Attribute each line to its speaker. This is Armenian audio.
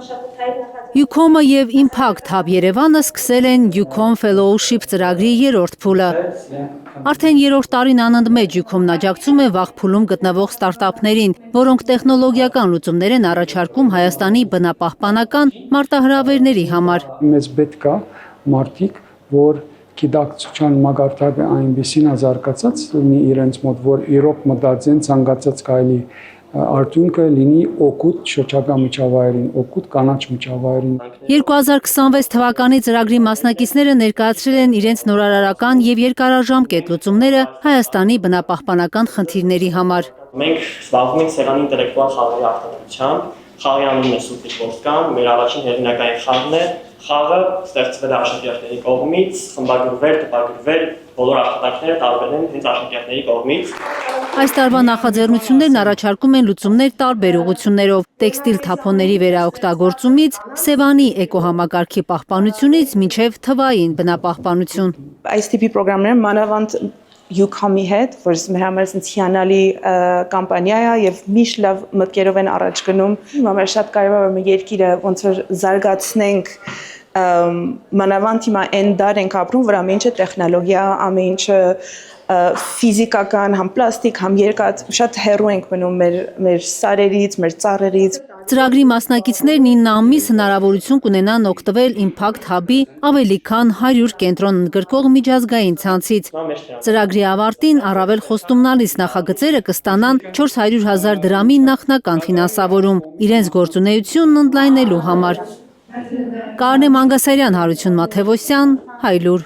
Speaker 1: UCOM-ը և Impact Hub Երևանը սկսել են UCOM Fellowship ծրագրի երրորդ փուլը։ Արդեն երրորդ տարին անընդմեջ UCOM-ն աջակցում է վաղ փուլում գտնվող ստարտափներին, որոնք տեխնոլոգիական լուծումներ են առաջարկում Հայաստանի բնապահպանական մարտահրավերների համար։
Speaker 2: Մեզ պետք է մարդիկ, որ գիտակցության մակարդակը այնպեսին զարգացած լինի իրենց մոտ, որ իրոք մտածեն ցանկացած կայլի արդյունքը լինի օգուտ շրջակա միջավայրին, օգուտ կանաչ միջավայրին։
Speaker 1: 2026 թվականի ծրագրի մասնակիցները ներկայացրել են իրենց նորարարական եւ երկարաժամկետ լուծումները Հայաստանի բնապահպանական խնդիրների համար։
Speaker 3: Մենք զբաղվում ենք սեղանի ինտելեկտուալ խաղերի արտադրությամբ, խաղի անունն է Սուպեր Ոսկան, մեր առաջին հեղինակային խաղն է։ Խաղը ստեղծվել է աշակերտների կողմից, խմբագրվել, տպագրվել, բոլոր աշխատանքները տարբերել են հենց աշակերտների կողմից։
Speaker 1: Այս տարվա նախաձեռնություններն առաջարկում են լուծումներ տարբեր ուղղություններով՝ տեքստիլ թափոնների վերաօգտագործումից, Սևանի էկոհամակարգի պահպանությունից մինչև թվային բնապահպանություն։
Speaker 4: Այս տիպի պրոգրամները մանավանդ UCOM-ի հետ, որ մեր համար հիանալի կամպանիա է եւ միշտ լավ մտքերով են առաջ գնում։ Համար շատ կարեւոր է մեր երկիրը ոնց որ զարգացնենք, մանավանդ հիմա այն դար ենք ապրում, որ ամեն ինչը տեխնոլոգիա, ամեն ինչը ֆիզիկական, համ պլաստիկ, համ երկաթ, շատ հեռու ենք մնում մեր սարերից, մեր ծառերից։
Speaker 1: Ծրագրի մասնակիցներն 9 ամիս հնարավորություն կունենան օգտվել Impact Hub-ի ավելի քան 100 կենտրոն ընդգրկող միջազգային ցանցից։ Ծրագրի ավարտին առավել խոստումնալից նախագծերը կստանան 400,000 դրամի նախնական ֆինանսավորում իրենց գործունեությունն ընդլայնելու համար։ Կարնե Մանգասարյան, Հարություն Մաթևոսյան, Հայլուր։